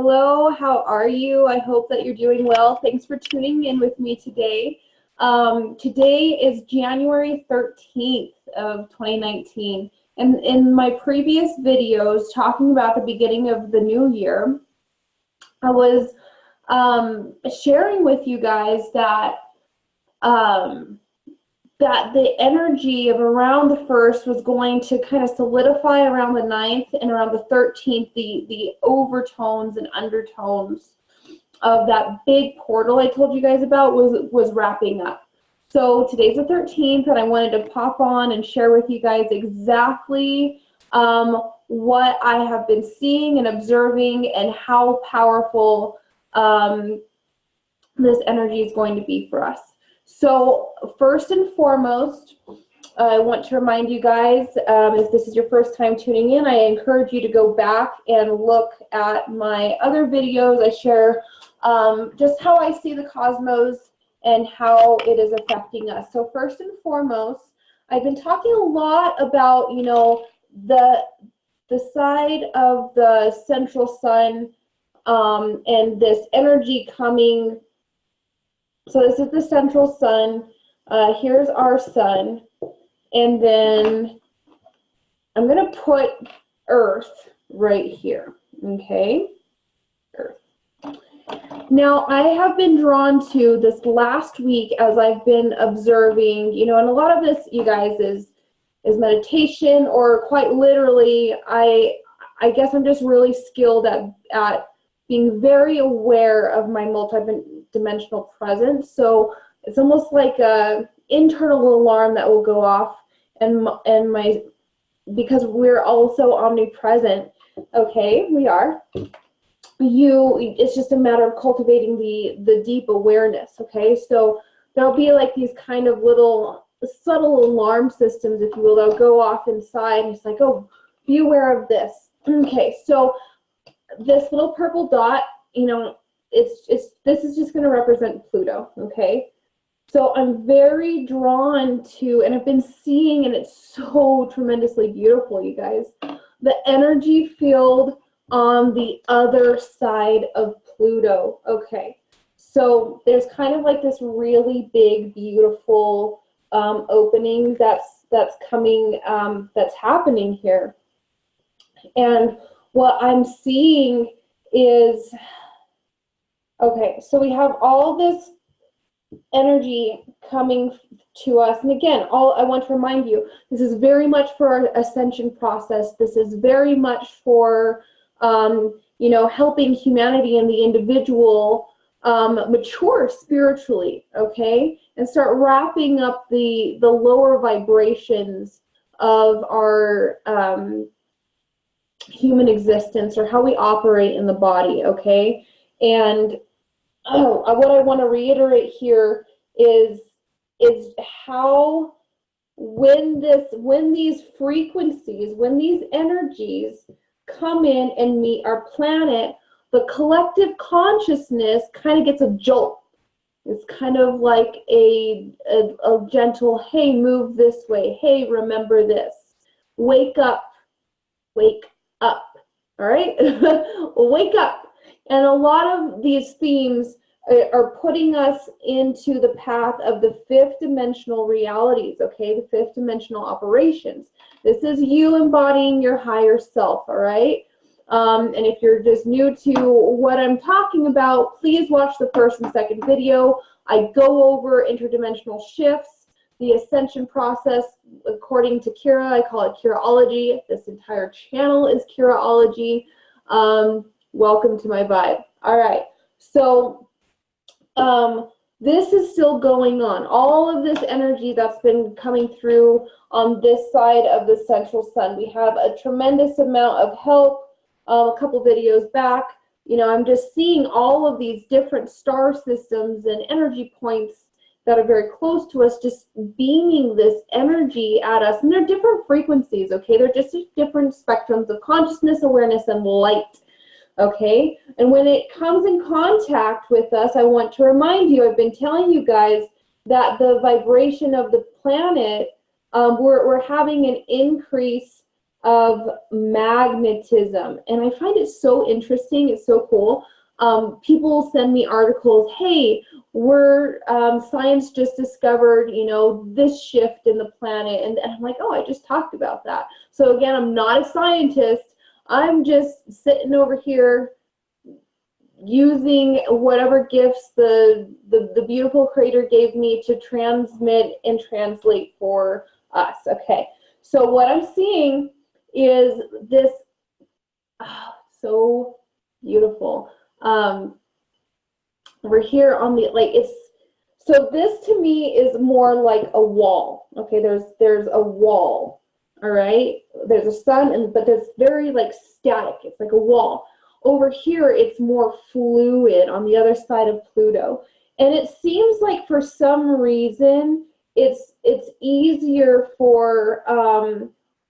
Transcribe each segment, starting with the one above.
Hello, how are you? I hope that you're doing well. Thanks for tuning in with me today. Today is January 13th of 2019. And in my previous videos talking about the beginning of the new year, I was sharing with you guys that that the energy of around the 1st was going to kind of solidify around the 9th, and around the 13th, the overtones and undertones of that big portal I told you guys about was wrapping up. So today's the 13th, and I wanted to pop on and share with you guys exactly what I have been seeing and observing and how powerful this energy is going to be for us. So first and foremost, I want to remind you guys, if this is your first time tuning in, I encourage you to go back and look at my other videos. I share just how I see the cosmos and how it is affecting us. So first and foremost, I've been talking a lot about, you know, the side of the central sun and this energy coming. So this is the central sun. Here's our sun. And then I'm going to put Earth right here. Okay? Earth. Now, I have been drawn to this last week as I've been observing, you know, and a lot of this, you guys, is meditation, or quite literally, I guess I'm just really skilled at being very aware of my multi-dimensional presence. So it's almost like a internal alarm that will go off, and because we're also omnipresent. Okay, we are. It's just a matter of cultivating the deep awareness. Okay, so there'll be like these kind of little subtle alarm systems, if you will, that'll go off inside, and it's like, oh, be aware of this. Okay, so this little purple dot, you know, this is just going to represent Pluto. Okay, so I'm very drawn to, and I've been seeing, and it's so tremendously beautiful, you guys, the energy field on the other side of Pluto. Okay, so there's kind of like this really big, beautiful opening that's coming, that's happening here. And what I'm seeing is, okay, so we have all this energy coming to us. And again, I want to remind you, this is very much for our ascension process. This is very much for, you know, helping humanity and the individual mature spiritually, okay? And start wrapping up the lower vibrations of our human existence, or how we operate in the body, okay? And what I want to reiterate here is how when these frequencies, when these energies come in and meet our planet, the collective consciousness kind of gets a jolt. It's kind of like a gentle, hey, move this way, hey, remember this, wake up, all right? Wake up. And a lot of these themes are putting us into the path of the 5th dimensional realities, okay? The 5th dimensional operations. This is you embodying your higher self, all right? And if you're just new to what I'm talking about, please watch the first and second video. I go over interdimensional shifts, the ascension process. According to Kierra, I call it Kierraology. This entire channel is Kierraology. Welcome to my vibe. All right, so this is still going on. All of this energy that's been coming through on this side of the central sun. We have a tremendous amount of help. A couple videos back, you know, I'm just seeing all of these different star systems and energy points that are very close to us, just beaming this energy at us. And they're different frequencies, okay? They're just different spectrums of consciousness, awareness, and light, okay? And when it comes in contact with us, I want to remind you, I've been telling you guys that the vibration of the planet, we're having an increase of magnetism. And I find it so interesting. It's so cool. People send me articles, hey, science just discovered, you know, this shift in the planet. And I'm like, oh, I just talked about that. So again, I'm not a scientist. I'm just sitting over here using whatever gifts the beautiful creator gave me to transmit and translate for us. Okay, so what I'm seeing is this, oh, so beautiful. We're here on the, like, it's, so this to me is more like a wall. Okay, there's a wall, all right? There's a sun, but there's very like static. It's like a wall. Over here, it's more fluid on the other side of Pluto. And it seems like for some reason, it's easier for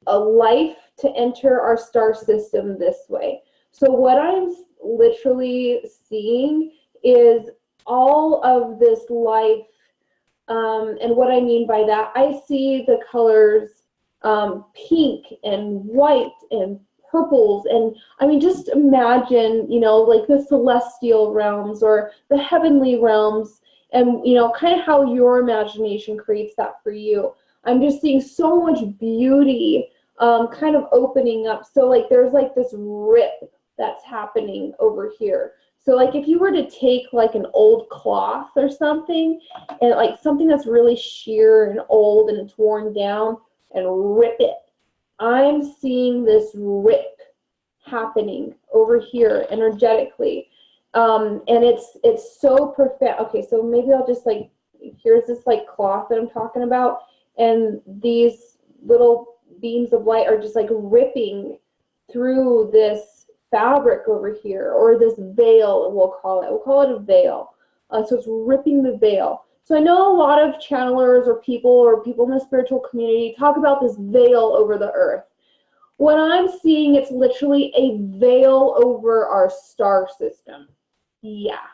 a life to enter our star system this way. So what I'm literally seeing is all of this life, and what I mean by that, I see the colors pink and white and purples, and I mean, just imagine, you know, like the celestial realms or the heavenly realms, and you know, kind of how your imagination creates that for you. I'm just seeing so much beauty kind of opening up. So like there's like this rip that's happening over here. So like if you were to take like an old cloth or something, and like something that's really sheer and old and it's worn down, and rip it, I'm seeing this rip happening over here energetically. And it's so profound. Okay, so maybe I'll just like, here's this like cloth that I'm talking about, and these little beams of light are just like ripping through this fabric over here, or this veil, we'll call it a veil. So it's ripping the veil. So I know a lot of channelers or people in the spiritual community talk about this veil over the earth. What I'm seeing, it's literally a veil over our star system. Yeah.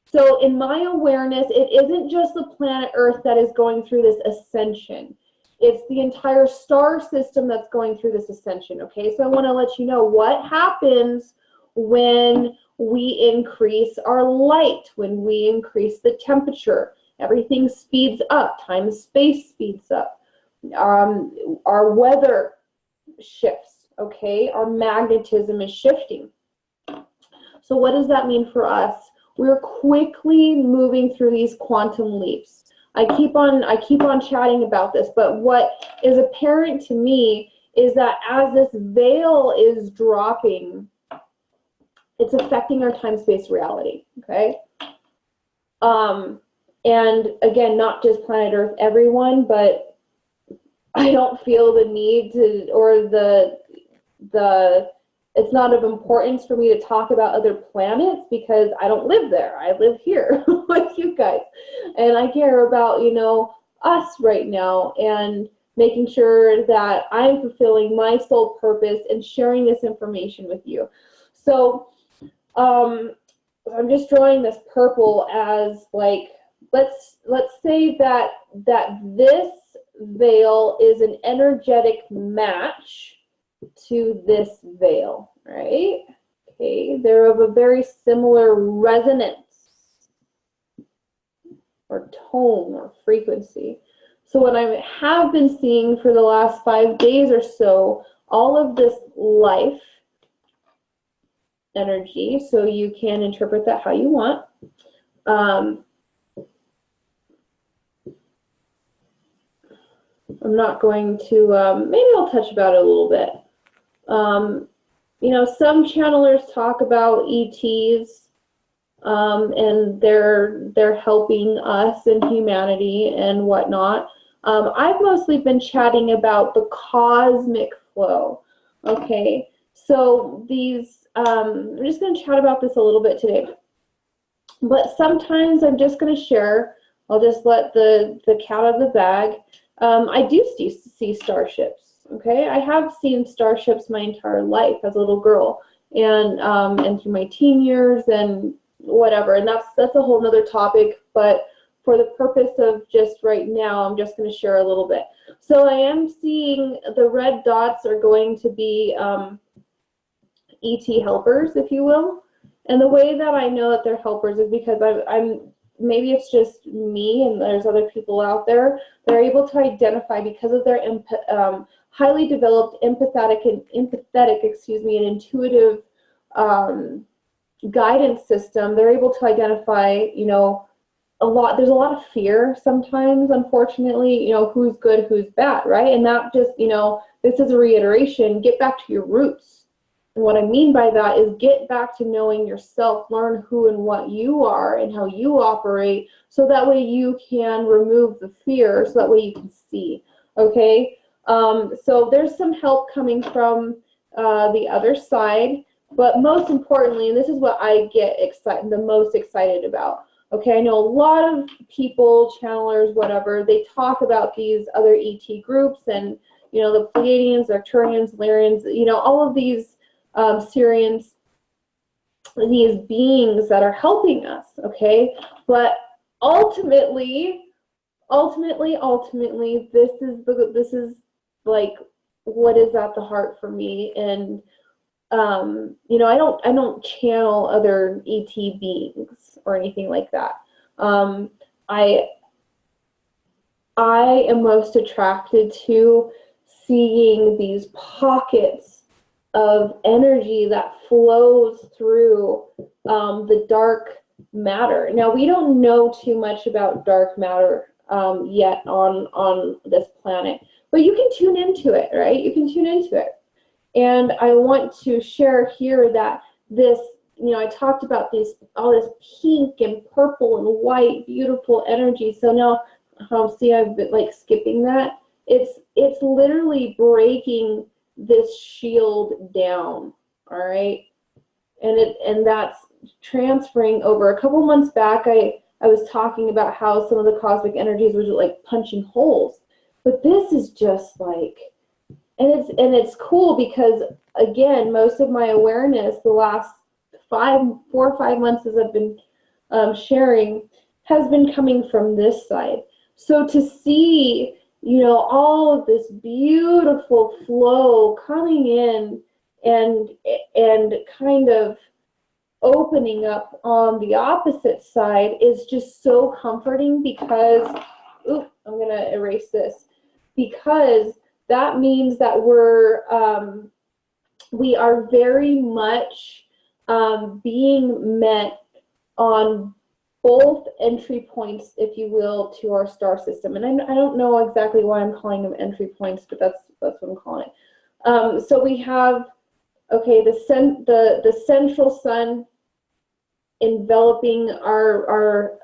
So in my awareness, it isn't just the planet Earth that is going through this ascension. It's the entire star system that's going through this ascension, okay? So I want to let you know what happens when we increase our light, when we increase the temperature. Everything speeds up. Time and space speeds up. Our weather shifts, okay? Our magnetism is shifting. So what does that mean for us? We're quickly moving through these quantum leaps. I keep on chatting about this, but what is apparent to me is that as this veil is dropping, it's affecting our time-space reality, okay? And again, not just planet Earth, everyone, but I don't feel the need to, or it's not of importance for me to talk about other planets because I don't live there. I live here with you guys. And I care about, you know, us right now and making sure that I'm fulfilling my soul purpose and sharing this information with you. So I'm just drawing this purple as like, let's say that this veil is an energetic match to this veil, right? Okay, they're of a very similar resonance or tone or frequency. So what I have been seeing for the last 5 days or so, all of this life energy, so you can interpret that how you want. I'm not going to, maybe I'll touch about it a little bit. You know, some channelers talk about ETs, and they're helping us and humanity and whatnot. I've mostly been chatting about the cosmic flow. Okay, so these, I'm just going to chat about this a little bit today. But sometimes I'm just going to share, I'll just let the cat out of the bag. I do see starships. Okay, I have seen starships my entire life as a little girl, and through my teen years and whatever. And that's a whole nother topic. But for the purpose of just right now, I'm just going to share a little bit. So I am seeing the red dots are going to be ET helpers, if you will. And the way that I know that they're helpers is because I'm maybe it's just me and there's other people out there. They're able to identify because of their highly developed empathetic, excuse me, and intuitive guidance system. They're able to identify, you know, there's a lot of fear sometimes, unfortunately, you know, who's good, who's bad, right? And that just, you know, this is a reiteration, get back to your roots. And what I mean by that is get back to knowing yourself, learn who and what you are and how you operate, so that way you can remove the fear, so that way you can see, okay? So there's some help coming from the other side, but most importantly, and this is what I get the most excited about, okay, I know a lot of people, channelers, whatever, they talk about these other ET groups and, you know, the Pleiadians, Arcturians, Lyrians, you know, all of these Syrians, these beings that are helping us, okay? But ultimately, this is like what is at the heart for me. And you know, I don't channel other ET beings or anything like that. I am most attracted to seeing these pockets of energy that flows through the dark matter. Now, we don't know too much about dark matter yet on this planet, but you can tune into it, right? You can tune into it. And I want to share here that this, you know, I talked about all this pink and purple and white, beautiful energy. So now, see, I've been like skipping that. It's literally breaking this shield down, all right? And that's transferring over. A couple months back, I was talking about how some of the cosmic energies were just like punching holes, but this is just like, and it's cool because again, most of my awareness the last 4 or 5 months as I've been sharing has been coming from this side. So to see, you know, all of this beautiful flow coming in and kind of opening up on the opposite side is just so comforting because, ooh, I'm gonna erase this, because that means that we are very much being met on both entry points, if you will, to our star system. And I don't know exactly why I'm calling them entry points, but that's what I'm calling it. So we have, okay, the central sun enveloping our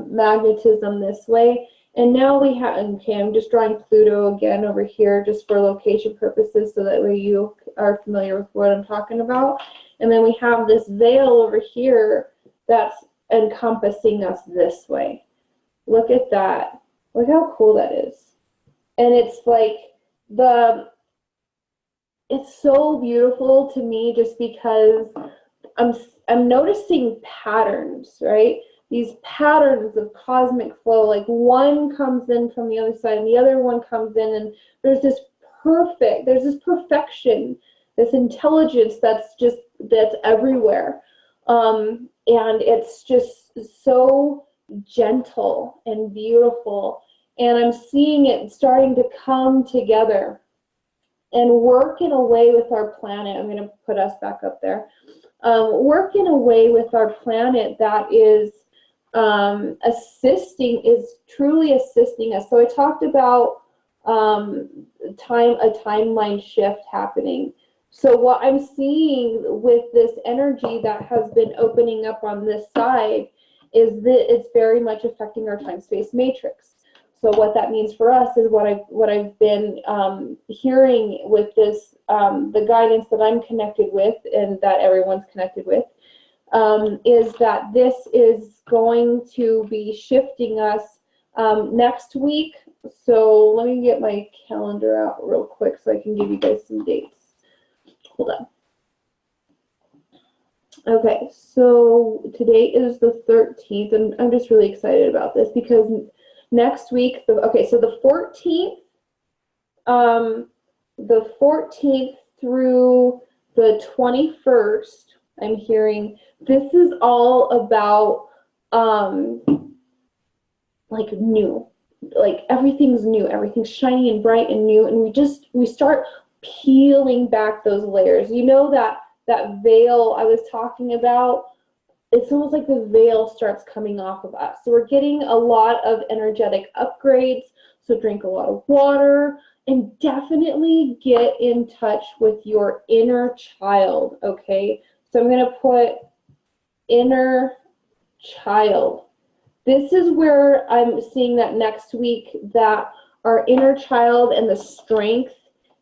magnetism this way. And now we have, okay, I'm just drawing Pluto again over here just for location purposes so that way you are familiar with what I'm talking about. And then we have this veil over here that's encompassing us this way. Look at that. Look how cool that is. And it's like it's so beautiful to me just because I'm noticing patterns, right? These patterns of cosmic flow, like one comes in from the other side and the other one comes in, and there's this perfection, this intelligence that's everywhere. And it's just so gentle and beautiful. And I'm seeing it starting to come together and work in a way with our planet. I'm going to put us back up there. Work in a way with our planet that is truly assisting us. So I talked about a timeline shift happening. So what I'm seeing with this energy that has been opening up on this side is that it's very much affecting our time-space matrix. So what that means for us is what I've been hearing with this, the guidance that I'm connected with and that everyone's connected with, is that this is going to be shifting us next week. So let me get my calendar out real quick so I can give you guys some dates. Hold on. Okay, so today is the 13th, and I'm just really excited about this because next week, okay, so um, the 14th through the 21st, I'm hearing this is all about like new, like everything's new, everything's shiny and bright and new, and we start peeling back those layers. You know that veil I was talking about, it's almost like the veil starts coming off of us. So we're getting a lot of energetic upgrades. So drink a lot of water and definitely get in touch with your inner child, okay? So I'm going to put inner child. This is where I'm seeing that next week, that our inner child and the strength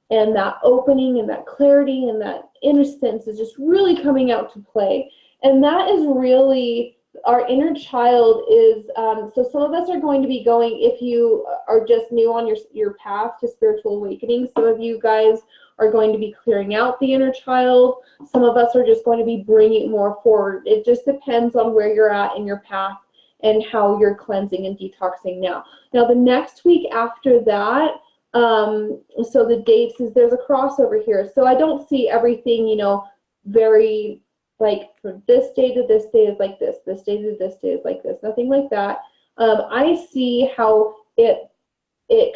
and that opening and that clarity and that innocence is just really coming out to play. And that is really, our inner child is, so some of us are going to be going, if you are just new on your path to spiritual awakening, some of you guys are going to be clearing out the inner child. Some of us are just going to be bringing more forward. It just depends on where you're at in your path and how you're cleansing and detoxing now. Now, the next week after that, so the dates is, there's a crossover here. So I don't see everything, you know, very like from this day to this day is like this day to this day is like this, nothing like that. I see how it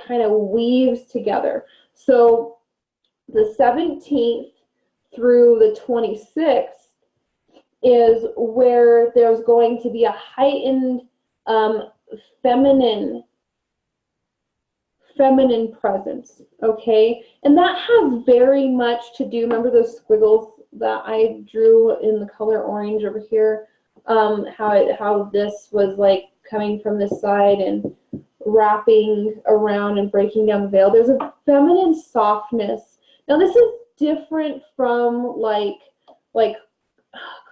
kind of weaves together. So the 17th through the 26th is where there's going to be a heightened feminine presence, okay? And that has very much to do, remember those squiggles that I drew in the color orange over here? How this was like coming from this side and wrapping around and breaking down the veil. There's a feminine softness. Now this is different from like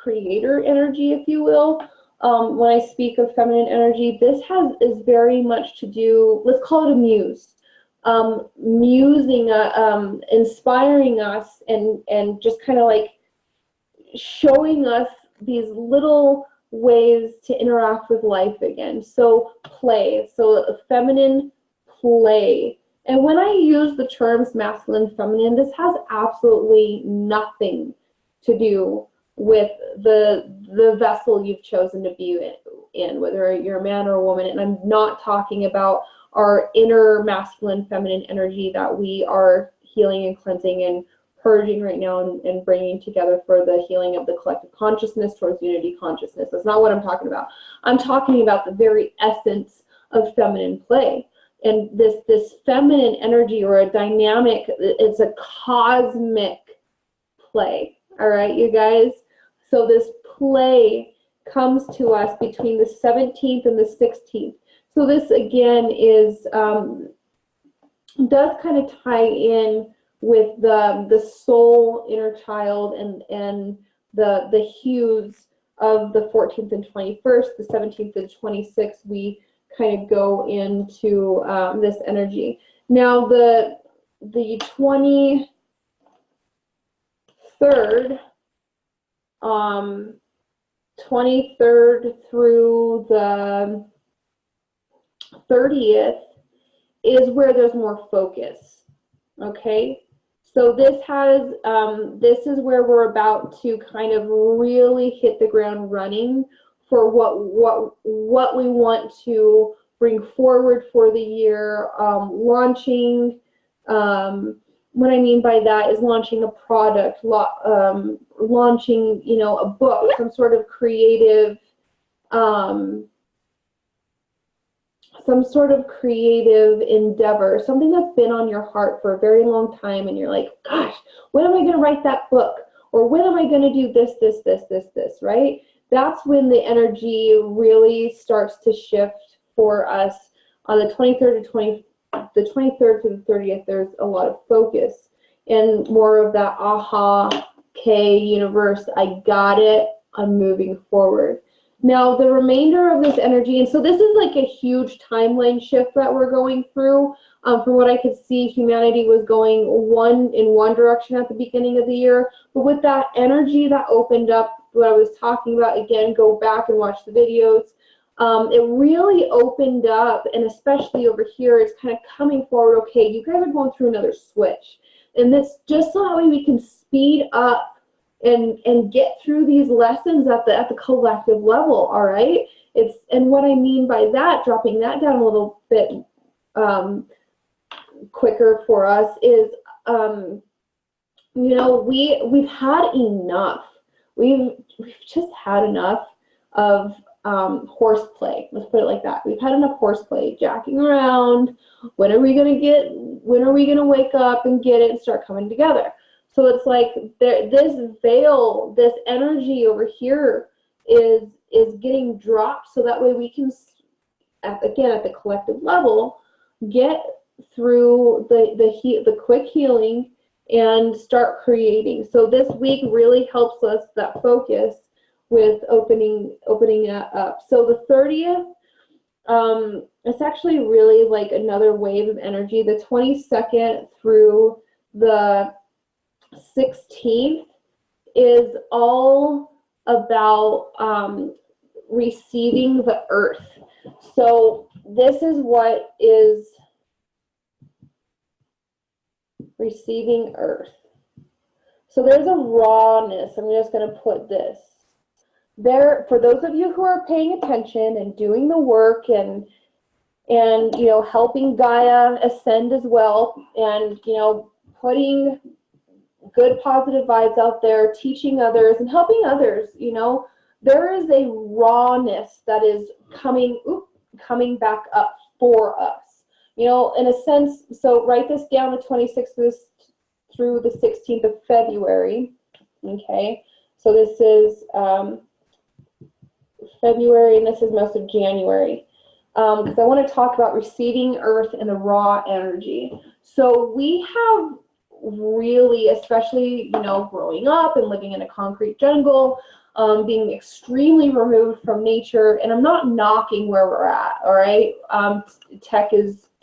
creator energy, if you will. When I speak of feminine energy, this is very much to do, let's call it a muse. Musing, inspiring us and just kind of like showing us these little ways to interact with life again. So play, so feminine play. And when I use the terms masculine, feminine, this has absolutely nothing to do with the vessel you've chosen to be in, whether you're a man or a woman. And I'm not talking about our inner masculine, feminine energy that we are healing and cleansing and purging right now and bringing together for the healing of the collective consciousness towards unity consciousness. That's not what I'm talking about. I'm talking about the very essence of feminine play. And this feminine energy, or a dynamic, it's a cosmic play. All right, you guys? So this play comes to us between the 17th and the 16th. So this again is does kind of tie in with the soul, inner child, and the hues of the 14th and 21st, the 17th and 26th. We kind of go into this energy. Now the 23rd, 23rd through the 30th is where there's more focus. Okay, so this is where we're about to kind of really hit the ground running for what we want to bring forward for the year. Launching, what I mean by that is launching a product, launching, you know, a book, some sort of creative endeavor, something that's been on your heart for a very long time, and you're like, gosh, when am I going to write that book? Or when am I going to do this, right? That's when the energy really starts to shift for us. On the 23rd to the 23rd to the 30th, there's a lot of focus and more of that aha, okay, universe, I got it, I'm moving forward. Now, the remainder of this energy, and so this is like a huge timeline shift that we're going through. From what I could see, humanity was going in one direction at the beginning of the year, but with that energy that opened up what I was talking about, again, go back and watch the videos. It really opened up, and especially over here, it's kind of coming forward. Okay, you guys are going through another switch, and this just so that way we can speed up and get through these lessons at the collective level. All right, and what I mean by that, dropping that down a little bit quicker for us is, you know, we've had enough. We've just had enough of horseplay. Let's put it like that. We've had enough horseplay, jacking around. When are we gonna wake up and get it and start coming together? So it's like this veil, this energy over here is getting dropped, so that way we can, again, at the collective level, get through the quick healing and start creating. So this week really helps us, that focus, with opening that up. So the 30th, it's actually really like another wave of energy. The 22nd through the 16th is all about receiving the earth. So this is what is receiving earth. So there's a rawness. I'm just going to put this there for those of you who are paying attention and doing the work and you know, helping Gaia ascend as well, and you know, putting good positive vibes out there, teaching others and helping others. You know, there is a rawness that is coming back up for us. You know, in a sense, so write this down, the 26th through the 16th of February. Okay, so this is February, and this is most of January. Because I want to talk about receiving earth and the raw energy. So we have really, especially, you know, growing up and living in a concrete jungle, being extremely removed from nature, and I'm not knocking where we're at, all right?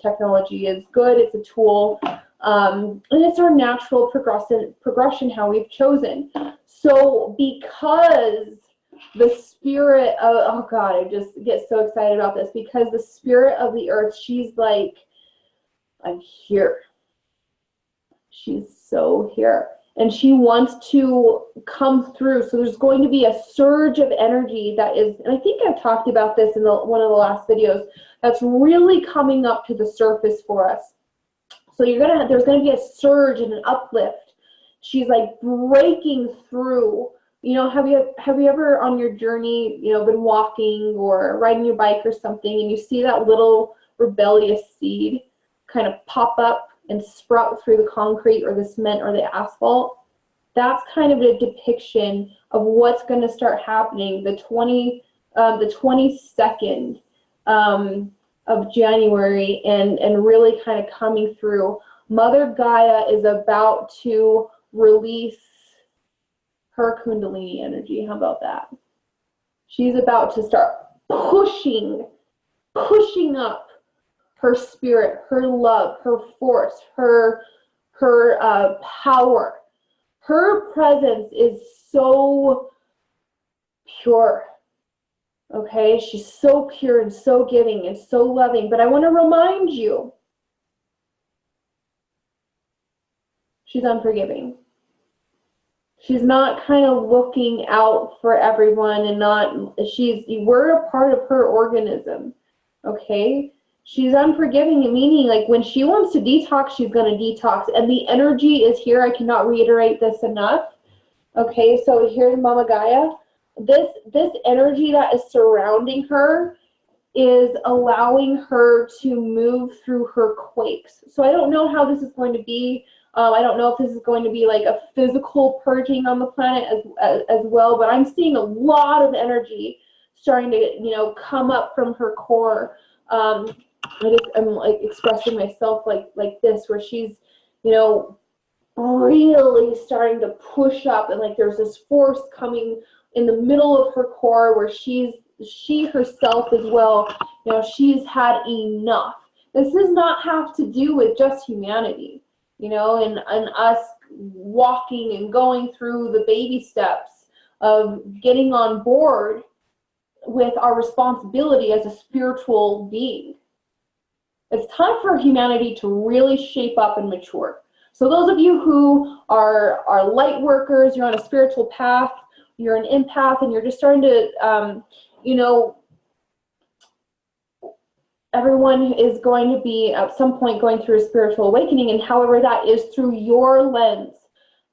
Technology is good, it's a tool, and it's our natural progression how we've chosen. So because the spirit of, oh God, I just get so excited about this, because the spirit of the earth, she's like, I'm here. She's so here. And she wants to come through. So there's going to be a surge of energy that is, and I think I've talked about this in one of the last videos, that's really coming up to the surface for us. So there's gonna be a surge and an uplift. She's like breaking through. You know, have you ever on your journey, you know, been walking or riding your bike or something, and you see that little rebellious seed kind of pop up and sprout through the concrete or the cement or the asphalt? That's kind of a depiction of what's going to start happening the 22nd of January, and really kind of coming through. Mother Gaia is about to release her Kundalini energy. How about that? She's about to start pushing up her spirit, her love, her force, her power. Her presence is so pure. Okay, she's so pure and so giving and so loving. But I want to remind you, she's unforgiving. She's not kind of looking out for everyone, and we're a part of her organism. Okay, she's unforgiving, meaning like when she wants to detox, she's going to detox, and the energy is here. I cannot reiterate this enough. Okay, so here's Mama Gaia. This energy that is surrounding her is allowing her to move through her quakes. So I don't know how this is going to be. I don't know if this is going to be like a physical purging on the planet as well, but I'm seeing a lot of energy starting to, you know, come up from her core. I'm like expressing myself like this, where she's, you know, really starting to push up, and like there's this force coming in the middle of her core where she herself as well, you know, she's had enough. This does not have to do with just humanity, you know, and us walking and going through the baby steps of getting on board with our responsibility as a spiritual being. It's time for humanity to really shape up and mature. So those of you who are light workers, you're on a spiritual path, you're an empath, and you're just starting to, you know, everyone is going to be at some point going through a spiritual awakening, and however that is through your lens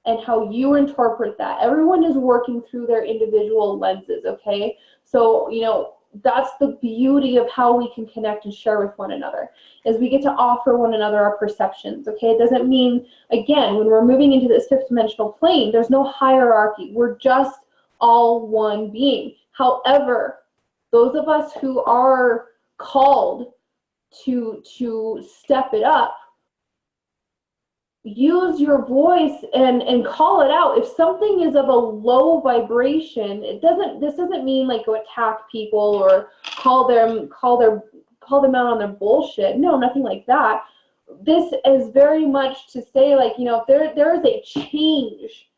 and how you interpret that. Everyone is working through their individual lenses, okay? So, you know, that's the beauty of how we can connect and share with one another, is we get to offer one another our perceptions, okay? It doesn't mean, again, when we're moving into this fifth dimensional plane, there's no hierarchy. We're just all one being. However, those of us who are called to step it up, use your voice and call it out. If something is of a low vibration, this doesn't mean like go attack people or call them out on their bullshit. No, nothing like that. This is very much to say, like, you know, if there is a change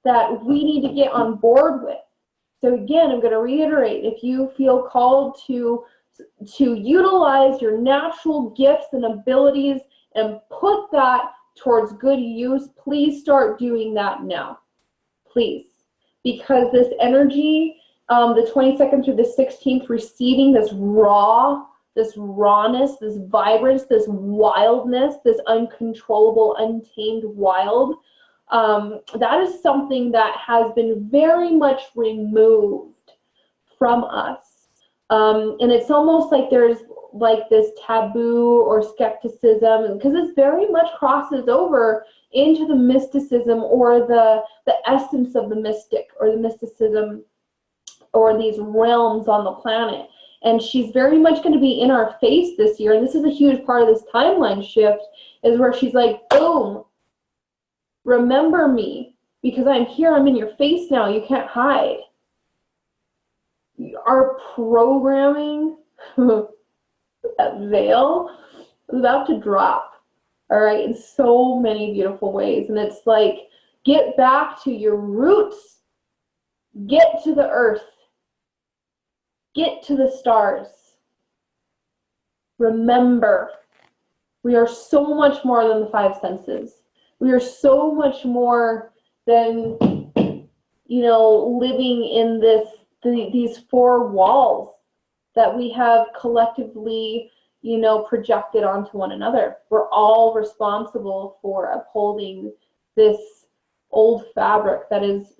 that we need to get on board with. So again, I'm going to reiterate, if you feel called to utilize your natural gifts and abilities and put that towards good use, please start doing that now, please, because this energy, the 22nd through the 16th, receiving this rawness, this vibrance, this wildness, this uncontrollable, untamed wild, that is something that has been very much removed from us. And it's almost like there's like this taboo or skepticism, because it very much crosses over into the mysticism or the essence of the mystic or the mysticism or these realms on the planet. And she's very much going to be in our face this year, and this is a huge part of this timeline shift, is where she's like, boom, remember me, because I'm here, I'm in your face now, you can't hide. Our programming, that veil, is about to drop, all right, in so many beautiful ways. And it's like, get back to your roots, get to the earth, get to the stars. Remember, we are so much more than the five senses. We are so much more than, you know, living in these four walls that we have collectively, you know, projected onto one another. We're all responsible for upholding this old fabric that is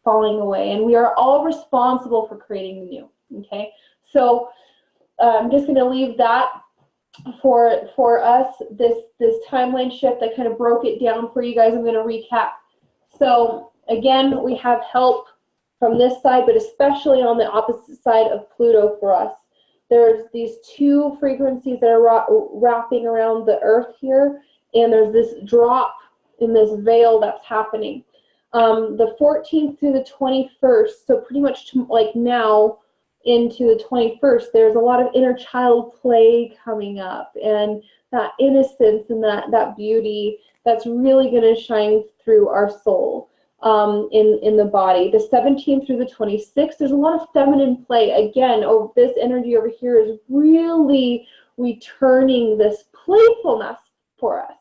falling away, and we are all responsible for creating the new, okay? So I'm just going to leave that for us, this timeline shift. I kind of broke it down for you guys. I'm going to recap. So again, we have help from this side, but especially on the opposite side of Pluto for us. There's these two frequencies that are wrapping around the earth here, and there's this drop in this veil that's happening. The 14th through the 21st, so pretty much like now into the 21st, there's a lot of inner child play coming up, and that innocence and that beauty that's really going to shine through our soul. In the body. The 17th through the 26th, there's a lot of feminine play. Again, this energy over here is really returning this playfulness for us.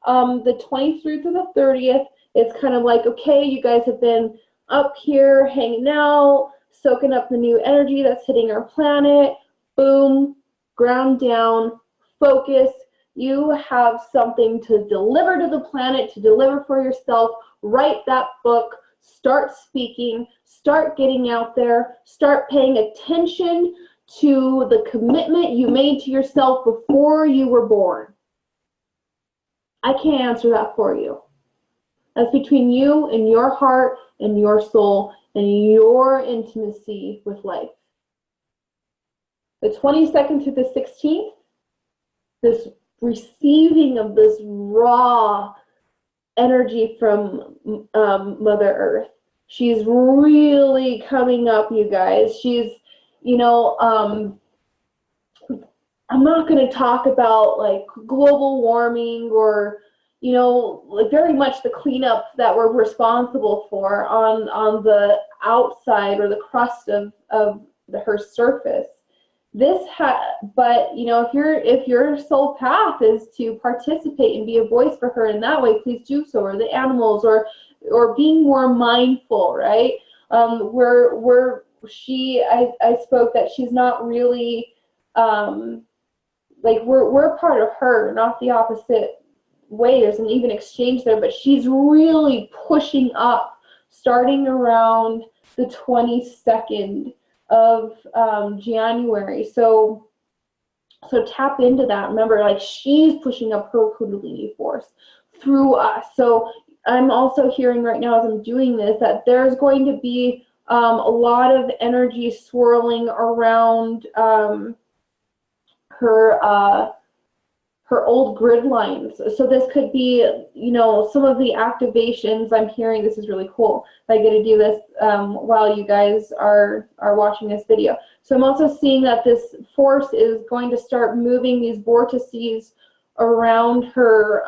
The 23rd through the 30th, it's kind of like, okay, you guys have been up here hanging out, soaking up the new energy that's hitting our planet. Boom, ground down, focus. You have something to deliver to the planet, to deliver for yourself. Write that book, start speaking, start getting out there, start paying attention to the commitment you made to yourself before you were born. I can't answer that for you. That's between you and your heart and your soul and your intimacy with life. The 22nd through the 16th, this receiving of this raw energy from Mother Earth. She's really coming up, you guys. She's, you know, I'm not going to talk about like global warming or, you know, like very much the cleanup that we're responsible for on the outside or the crust of her surface. But you know, if your soul path is to participate and be a voice for her in that way, please do so, or the animals, or being more mindful, right? I spoke that she's not really like we're part of her, not the opposite way. There's an even exchange there, but she's really pushing up starting around the 22nd of January. So tap into that. Remember, like, she's pushing up her Kundalini force through us. So I'm also hearing right now as I'm doing this that there's going to be a lot of energy swirling around her old grid lines. So this could be, you know, some of the activations I'm hearing. This is really cool. I get to do this while you guys are watching this video. So I'm also seeing that this force is going to start moving these vortices around her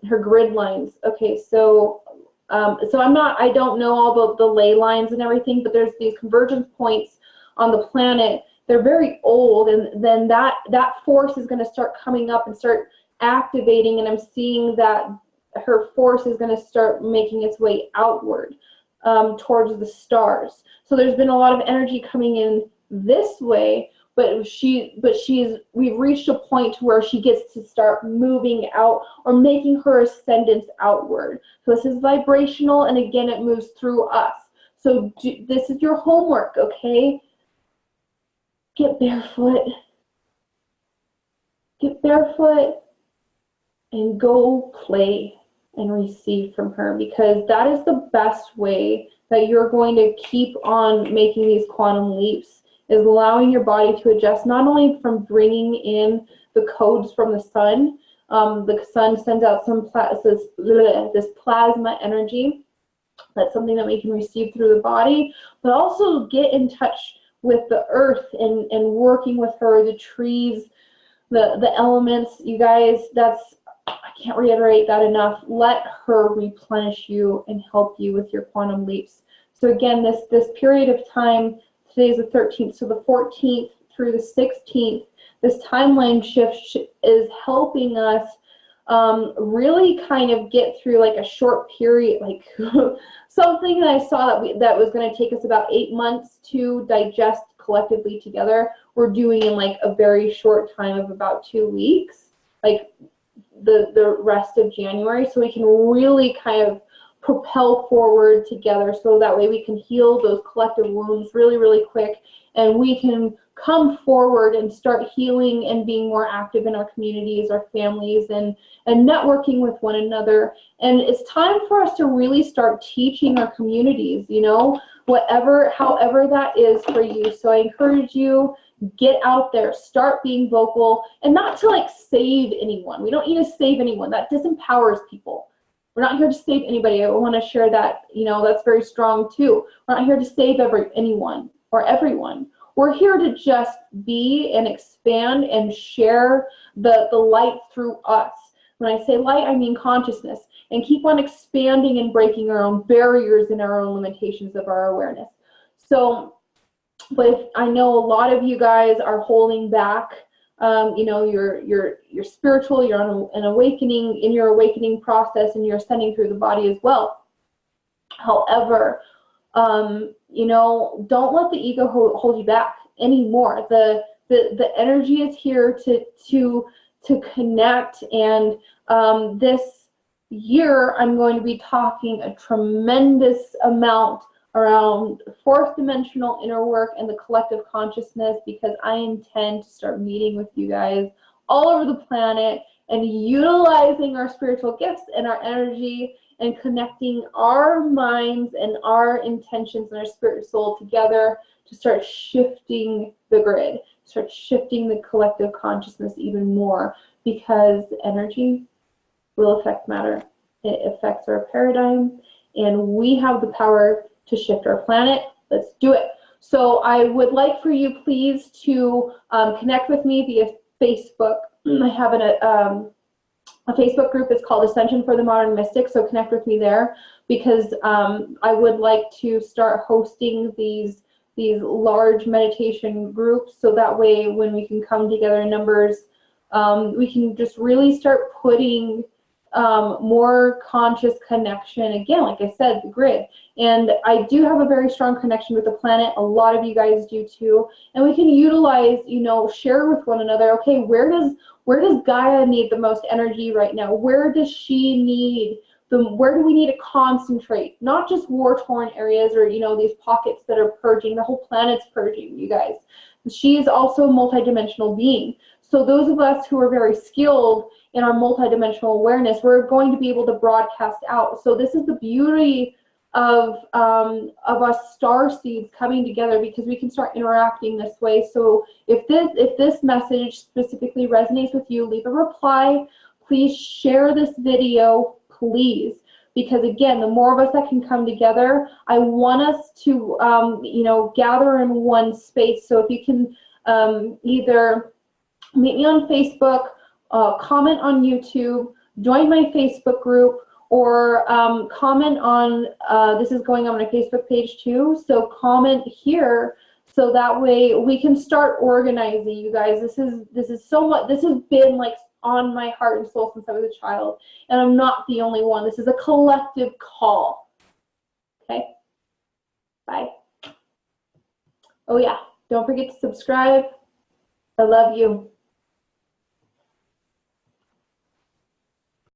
her grid lines. Okay, so I don't know all the ley lines and everything, but there's these convergence points on the planet. They're very old, and then that force is going to start coming up and start activating, and I'm seeing that her force is going to start making its way outward towards the stars. So there's been a lot of energy coming in this way, but we've reached a point where she gets to start moving out or making her ascendance outward. So this is vibrational, and again, it moves through us. So this is your homework, okay? Get barefoot and go play and receive from her, because that is the best way that you're going to keep on making these quantum leaps, is allowing your body to adjust, not only from bringing in the codes from the sun. The sun sends out this plasma energy. That's something that we can receive through the body, but also get in touch with the earth and working with her, the trees, the elements. You guys, I can't reiterate that enough. Let her replenish you and help you with your quantum leaps. So again, this period of time, today is the 13th, so the 14th through the 16th, this timeline shift is helping us really kind of get through like a short period, like something that I saw that was going to take us about 8 months to digest collectively together. We're doing in like a very short time of about 2 weeks, like the rest of January, so we can really kind of propel forward together, so that way we can heal those collective wounds really, really quick, and we can come forward and start healing and being more active in our communities, our families, and networking with one another. And it's time for us to really start teaching our communities, you know, however that is for you. So I encourage you, get out there, start being vocal, and not to like save anyone. We don't need to save anyone. That disempowers people. We're not here to save anybody. I want to share that, you know, that's very strong too. We're not here to save anyone or everyone. We're here to just be and expand and share the light through us. When I say light, I mean consciousness, and keep on expanding and breaking our own barriers and our own limitations of our awareness. So, but if I know a lot of you guys are holding back, you know, you're spiritual, you're on an awakening, in your awakening process, and you're ascending through the body as well. However, you know, don't let the ego hold you back anymore. The energy is here to connect, and this year I'm going to be talking a tremendous amount around fourth dimensional inner work and the collective consciousness, because I intend to start meeting with you guys all over the planet and utilizing our spiritual gifts and our energy and connecting our minds and our intentions and our spirit and soul together to start shifting the grid, start shifting the collective consciousness even more, because energy will affect matter. It affects our paradigm, and we have the power to shift our planet. Let's do it. So I would like for you please to connect with me via Facebook. I have a Facebook group is called Ascension for the Modern Mystic, so connect with me there, because I would like to start hosting these large meditation groups, so that way when we can come together in numbers, we can just really start putting more conscious connection, again, like I said, the grid. And I do have a very strong connection with the planet. A lot of you guys do too. And we can utilize, you know, share with one another, okay, where does Gaia need the most energy right now? Where does she need where do we need to concentrate? Not just war-torn areas or, you know, these pockets that are purging. The whole planet's purging, you guys. She is also a multidimensional being. So those of us who are very skilled in our multidimensional awareness, we're going to be able to broadcast out. So this is the beauty of us star seeds coming together, because we can start interacting this way. So if this message specifically resonates with you, leave a reply. Please share this video, please, because again, the more of us that can come together, I want us to you know, gather in one space. So if you can either meet me on Facebook, comment on YouTube, join my Facebook group, or comment on, this is going on my Facebook page too, so comment here, so that way we can start organizing, you guys. This is so much, this has been like on my heart and soul since I was a child, and I'm not the only one. This is a collective call. Okay, bye. Oh yeah, don't forget to subscribe. I love you.